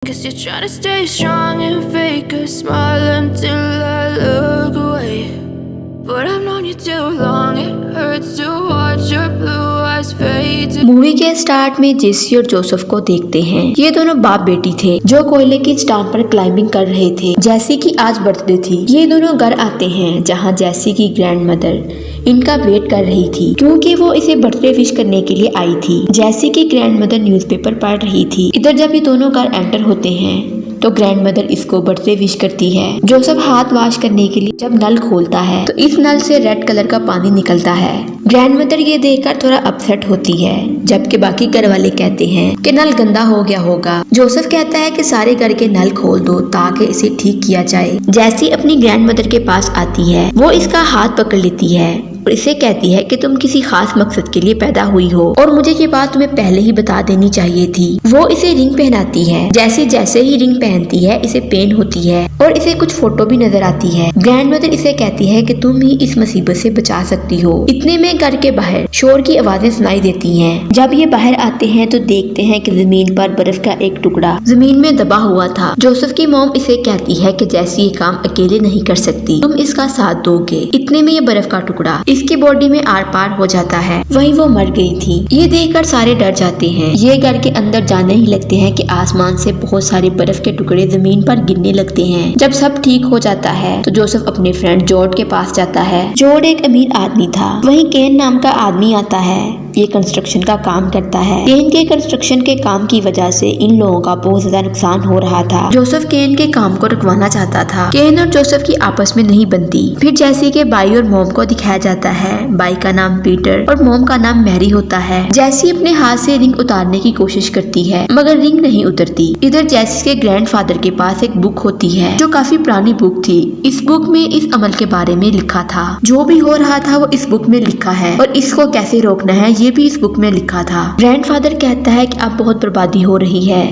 Guess you're trying to stay strong and fake a smile until I look away. But I've known you too long, it hurts to watch your blue eyes fade to movie के start में जेसी और Joseph को देखते हैं। ये दोनों बाप बेटी थे जो कोयले की चट्टान पर क्लाइंबिंग कर रहे थे। जेसी की आज बर्थडे थी। ये दोनों घर आते हैं जहाँ जेसी की ग्रैंड मदर इनका वेट कर रही थी क्योंकि वो इसे बर्थडे विश करने के लिए आई थी। जेसी की ग्रैंड मदर न्यूज़पेपर पढ़ रही थी। इधर जब ये दोनों घर एंटर होते हैं तो ग्रैंड मदर इसको बर्थडे विश करती है। जोसेफ हाथ वॉश करने के लिए जब नल खोलता है तो इस नल से रेड कलर का पानी निकलता है। ग्रैंड मदर ये देखकर थोड़ा अपसेट होती है, जबकि बाकी घर वाले कहते हैं कि नल गंदा हो गया होगा। जोसेफ कहता है कि सारे घर के नल खोल दो ताकि इसे ठीक किया जाए। जैसी अपनी ग्रैंड मदर के पास आती है वो इसका हाथ पकड़ लेती है और इसे कहती है कि तुम किसी खास मकसद के लिए पैदा हुई हो और मुझे ये बात तुम्हें पहले ही बता देनी चाहिए थी। वो इसे रिंग पहनाती है। जैसे ही रिंग पहनती है इसे पेन होती है और इसे कुछ फोटो भी नजर आती है। ग्रैंड मदर इसे कहती है कि तुम ही इस मुसीबत से बचा सकती हो। इतने में घर के बाहर शोर की आवाजें सुनाई देती हैं। जब ये बाहर आते हैं तो देखते हैं कि जमीन पर बर्फ का एक टुकड़ा जमीन में दबा हुआ था। जोसेफ की मॉम इसे कहती है कि जैसी ये काम अकेले नहीं कर सकती, तुम इसका साथ दोगे। इतने में ये बर्फ का टुकड़ा इसकी बॉडी में आर पार हो जाता है। वहीं वो मर गई थी। ये देखकर सारे डर जाते हैं। ये घर के अंदर जाने ही लगते हैं कि आसमान से बहुत सारे बर्फ के टुकड़े जमीन पर गिरने लगते हैं। जब सब ठीक हो जाता है तो जोसेफ अपने फ्रेंड जॉर्ज के पास जाता है। जॉर्ज एक अमीर आदमी था। वहीं केन नाम का आदमी आता है। ये कंस्ट्रक्शन का काम करता है। केन के कंस्ट्रक्शन के काम की वजह से इन लोगों का बहुत ज्यादा नुकसान हो रहा था। जोसेफ केन के काम को रुकवाना चाहता था। केन और जोसेफ की आपस में नहीं बनती। फिर जैसी के बाई और मोम को दिखाया जाता है। बाई का नाम पीटर और मोम का नाम मैरी होता है। जैसी अपने हाथ से रिंग उतारने की कोशिश करती है मगर रिंग नहीं उतरती। इधर जैसी के ग्रैंडफादर के पास एक बुक होती है जो काफी पुरानी बुक थी। इस बुक में इस अमल के बारे में लिखा था। जो भी हो रहा था वो इस बुक में लिखा है और इसको कैसे रोकना है ये भी इस बुक में लिखा था। ग्रैंडफादर कहता है कि अब बहुत बर्बादी हो रही है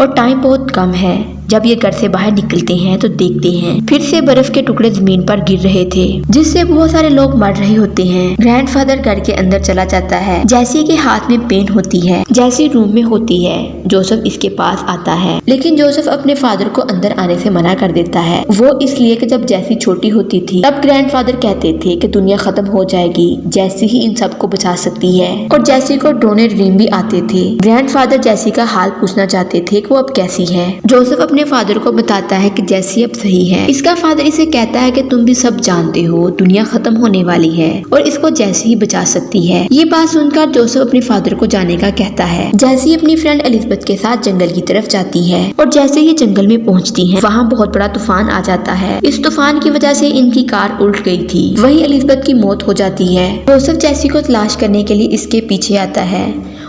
और टाइम बहुत कम है। जब ये घर से बाहर निकलते हैं तो देखते हैं फिर से बर्फ के टुकड़े जमीन पर गिर रहे थे जिससे बहुत सारे लोग मर रहे होते हैं। ग्रैंडफादर घर के अंदर चला जाता है। जैसी के हाथ में पेन होती है। जैसी रूम में होती है। जोसेफ इसके पास आता है लेकिन जोसेफ अपने फादर को अंदर आने से मना कर देता है। वो इसलिए कि जब जैसी छोटी होती थी तब ग्रैंडफादर कहते थे कि दुनिया खत्म हो जाएगी, जैसी ही इन सबको बचा सकती है। और जैसी को ड्रोने ड्रीम भी आते थे। ग्रैंडफादर जैसी का हाल पूछना चाहते थे कि वो अब कैसी है। जोसेफ अपने फादर को बताता है कि जैसी अब सही है। इसका फादर इसे कहता है कि तुम भी सब जानते हो दुनिया खत्म होने वाली है और इसको जैसी ही बचा सकती है। ये बात सुनकर जोसेफ अपने फादर को जाने का कहता है। जैसी अपनी फ्रेंड एलिजाबेथ के साथ जंगल की तरफ जाती है और जैसे ही जंगल में पहुंचती है वहाँ बहुत बड़ा तूफान आ जाता है। इस तूफान की वजह से इनकी कार उल्ट गई थी। वहीं एलिजाबेथ की मौत हो जाती है। जोसेफ जैसी को तलाश करने के लिए इसके पीछे आता है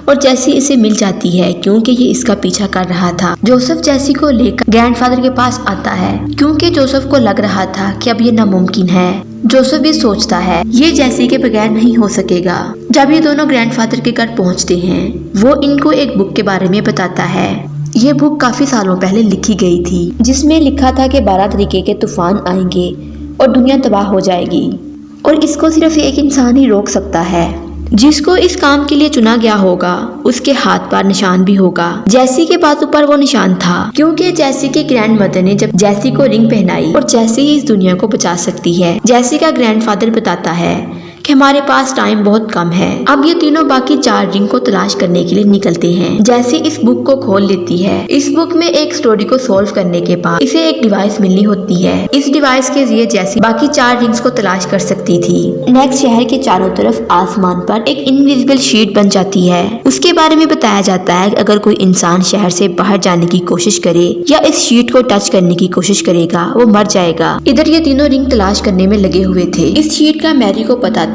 और जैसी इसे मिल जाती है क्योंकि ये इसका पीछा कर रहा था। जोसेफ जैसी को लेकर ग्रैंडफादर के पास आता है क्योंकि जोसेफ को लग रहा था कि अब ये नामुमकिन है। जोसेफ भी सोचता है ये जैसी के बगैर नहीं हो सकेगा। जब ये दोनों ग्रैंडफादर के घर पहुंचते हैं वो इनको एक बुक के बारे में बताता है। ये बुक काफी सालों पहले लिखी गई थी जिसमें लिखा था कि 12 तरीके के तूफान आएंगे और दुनिया तबाह हो जाएगी और इसको सिर्फ एक इंसान ही रोक सकता है। जिसको इस काम के लिए चुना गया होगा उसके हाथ पर निशान भी होगा। जैसी के बाजू पर वो निशान था क्योंकि जैसी की ग्रैंड मदर ने जब जैसी को रिंग पहनाई और जैसी ही इस दुनिया को बचा सकती है। जैसी का ग्रैंडफादर बताता है कि हमारे पास टाइम बहुत कम है। अब ये तीनों बाकी 4 रिंग को तलाश करने के लिए निकलते हैं। जैसी इस बुक को खोल लेती है। इस बुक में एक स्टोरी को सॉल्व करने के बाद इसे एक डिवाइस मिलनी होती है। इस डिवाइस के जरिए जैसी बाकी 4 रिंग्स को तलाश कर सकती थी। नेक्स्ट शहर के चारों तरफ आसमान पर एक इनविजिबल शीट बन जाती है। उसके बारे में बताया जाता है कि अगर कोई इंसान शहर से बाहर जाने की कोशिश करे या इस शीट को टच करने की कोशिश करेगा वो मर जाएगा। इधर ये तीनों रिंग तलाश करने में लगे हुए थे। इस शीट का मैरी को पता था।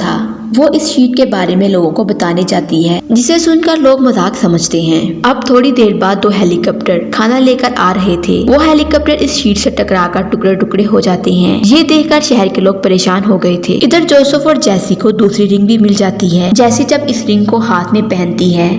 वो इस शीट के बारे में लोगों को बताने जाती है जिसे सुनकर लोग मजाक समझते हैं। अब थोड़ी देर बाद 2 हेलीकॉप्टर खाना लेकर आ रहे थे। वो हेलीकॉप्टर इस शीट से टकराकर टुकड़े टुकड़े हो जाते हैं। ये देखकर शहर के लोग परेशान हो गए थे। इधर जोसेफ और जैसी को दूसरी रिंग भी मिल जाती है। जैसी जब इस रिंग को हाथ में पहनती है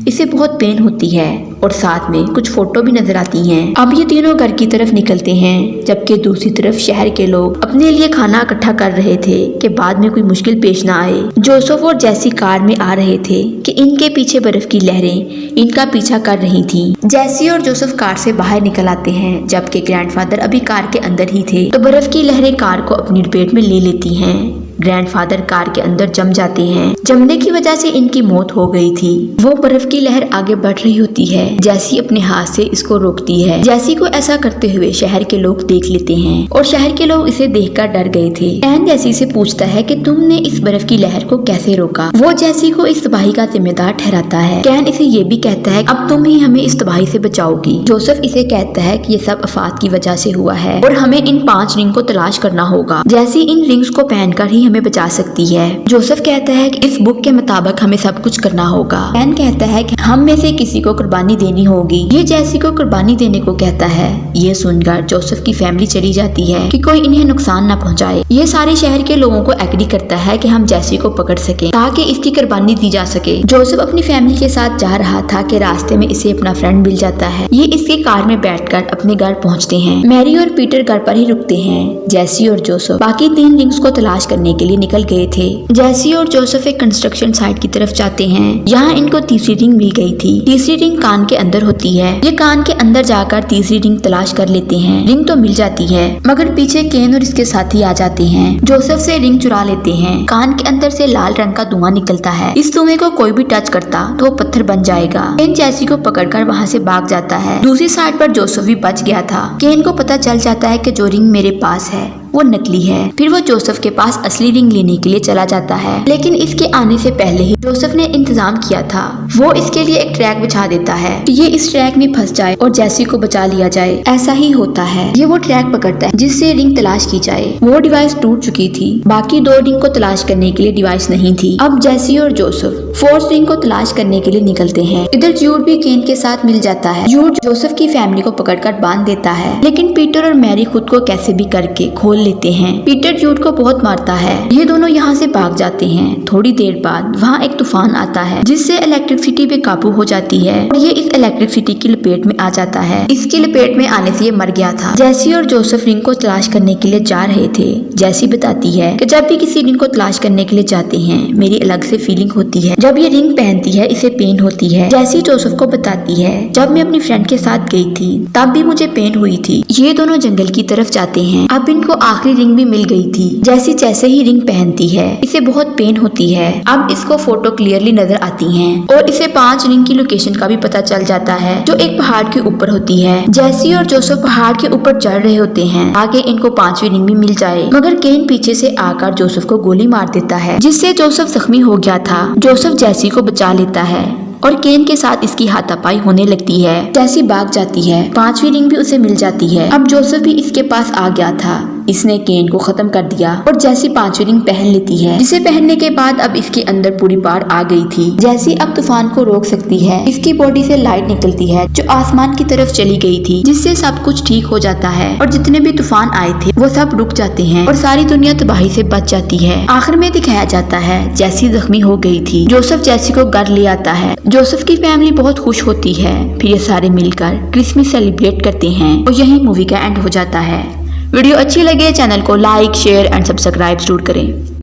इसे बहुत पेन होती है और साथ में कुछ फोटो भी नजर आती हैं। अब ये तीनों घर की तरफ निकलते हैं, जबकि दूसरी तरफ शहर के लोग अपने लिए खाना इकट्ठा कर रहे थे कि बाद में कोई मुश्किल पेश ना आए। जोसेफ और जैसी कार में आ रहे थे कि इनके पीछे बर्फ की लहरें इनका पीछा कर रही थी। जैसी और जोसेफ कार से बाहर निकल आते हैं, जबकि ग्रैंडफादर अभी कार के अंदर ही थे, तो बर्फ की लहरें कार को अपनी लपेट में ले लेती हैं। ग्रैंडफादर कार के अंदर जम जाते हैं। जमने की वजह से इनकी मौत हो गई थी। वो बर्फ की लहर आगे बढ़ रही होती है। जैसी अपने हाथ से इसको रोकती है। जैसी को ऐसा करते हुए शहर के लोग देख लेते हैं और शहर के लोग इसे देखकर डर गए थे। कैन जैसी से पूछता है कि तुमने इस बर्फ की लहर को कैसे रोका। वो जैसी को इस तबाही का जिम्मेदार ठहराता है। कैन इसे ये भी कहता है अब तुम ही हमें इस तबाही से बचाओगी। जोसेफ इसे कहता है कि ये सब आफात की वजह से हुआ है और हमें इन 5 रिंग को तलाश करना होगा। जैसी इन रिंग्स को पहनकर ही हमें बचा सकती है। जोसेफ कहता है कि इस बुक के मुताबिक हमें सब कुछ करना होगा। कैन कहता है कि हम में से किसी को कुर्बानी देनी होगी। ये जैसी को कुर्बानी देने को कहता है। ये सुनकर जोसेफ की फैमिली चली जाती है कि कोई इन्हें नुकसान न पहुंचाए। ये सारे शहर के लोगों को एग्री करता है कि हम जैसी को पकड़ सके ताकि इसकी कुर्बानी दी जा सके। जोसेफ अपनी फैमिली के साथ जा रहा था कि रास्ते में इसे अपना फ्रेंड मिल जाता है। ये इसके कार में बैठकर अपने घर पहुंचते हैं। मैरी और पीटर घर पर ही रुकते हैं। जैसी और जोसेफ बाकी 3 रिंग्स को तलाश करने के लिए निकल गए थे। जैसी और जोसेफ एक कंस्ट्रक्शन साइट की तरफ जाते हैं। यहाँ इनको तीसरी रिंग मिल गई थी। तीसरी रिंग कान के अंदर होती है। ये कान के अंदर जाकर तीसरी रिंग तलाश कर लेते हैं। रिंग तो मिल जाती है, मगर पीछे केन और इसके साथी आ जाते हैं। जोसेफ से रिंग चुरा लेते हैं। कान के अंदर से लाल रंग का धुआं निकलता है। इस धुएं को कोई भी टच करता तो वो पत्थर बन जाएगा। केन जैसी को पकड़कर वहाँ से भाग जाता है। दूसरी साइड पर जोसेफ भी बच गया था। केन को पता चल जाता है कि जो रिंग मेरे पास है वो नकली है। फिर वो जोसेफ के पास असली रिंग लेने के लिए चला जाता है, लेकिन इसके आने से पहले ही जोसेफ ने इंतजाम किया था। वो इसके लिए एक ट्रैक बिछा देता है कि ये इस ट्रैक में फंस जाए और जैसी को बचा लिया जाए। ऐसा ही होता है। ये वो ट्रैक पकड़ता है जिससे रिंग तलाश की जाए। वो डिवाइस टूट चुकी थी। बाकी 2 रिंग को तलाश करने के लिए डिवाइस नहीं थी। अब जैसी और जोसेफ 4th रिंग को तलाश करने के लिए निकलते हैं। इधर जूड भी केन के साथ मिल जाता है। जूड जोसेफ की फैमिली को पकड़कर बांध देता है, लेकिन पीटर और मैरी खुद को कैसे भी करके खोल लेते हैं। पीटर जूड को बहुत मारता है। ये दोनों यहाँ से भाग जाते हैं। थोड़ी देर बाद वहाँ एक तूफान आता है जिससे इलेक्ट्रिसिटी पे काबू हो जाती है और ये इस इलेक्ट्रिसिटी की लपेट में आ जाता है। इसकी लपेट में आने से ये मर गया था। जैसी और जोसेफ रिंग को तलाश करने के लिए जा रहे थे। जैसी बताती है कि जब भी किसी रिंग को तलाश करने के लिए जाते हैं मेरी अलग से फीलिंग होती है। जब ये रिंग पहनती है इसे पेन होती है। जैसी जोसेफ को बताती है जब मैं अपनी फ्रेंड के साथ गई थी तब भी मुझे पेन हुई थी। ये दोनों जंगल की तरफ जाते हैं। अब इनको आखिरी रिंग भी मिल गई थी। जैसे ही रिंग पहनती है इसे बहुत पेन होती है। अब इसको फोटो क्लियरली नजर आती हैं और इसे 5 रिंग की लोकेशन का भी पता चल जाता है जो एक पहाड़ के ऊपर होती है। जैसी और जोसेफ पहाड़ के ऊपर चढ़ रहे होते हैं आगे इनको 5वीं रिंग भी मिल जाए, मगर केन पीछे से आकर जोसेफ को गोली मार देता है जिससे जोसेफ जख्मी हो गया था। जोसेफ जैसी को बचा लेता है और केन के साथ इसकी हाथापाई होने लगती है। जैसी भाग जाती है। 5वीं रिंग भी उसे मिल जाती है। अब जोसेफ भी इसके पास आ गया था। इसने केन को खत्म कर दिया और जैसी 5वीं रिंग पहन लेती है, जिसे पहनने के बाद अब इसके अंदर पूरी बाढ़ आ गई थी। जैसी अब तूफान को रोक सकती है। इसकी बॉडी से लाइट निकलती है जो आसमान की तरफ चली गई थी, जिससे सब कुछ ठीक हो जाता है और जितने भी तूफान आए थे वो सब रुक जाते हैं और सारी दुनिया तबाही से बच जाती है। आखिर में दिखाया जाता है जैसी जख्मी हो गई थी। जोसेफ जैसी को घर ले आता है। जोसेफ की फैमिली बहुत खुश होती है। फिर ये सारे मिलकर क्रिसमस सेलिब्रेट करते हैं और यही मूवी का एंड हो जाता है। वीडियो अच्छी लगे चैनल को लाइक, शेयर एंड सब्सक्राइब जरूर करें।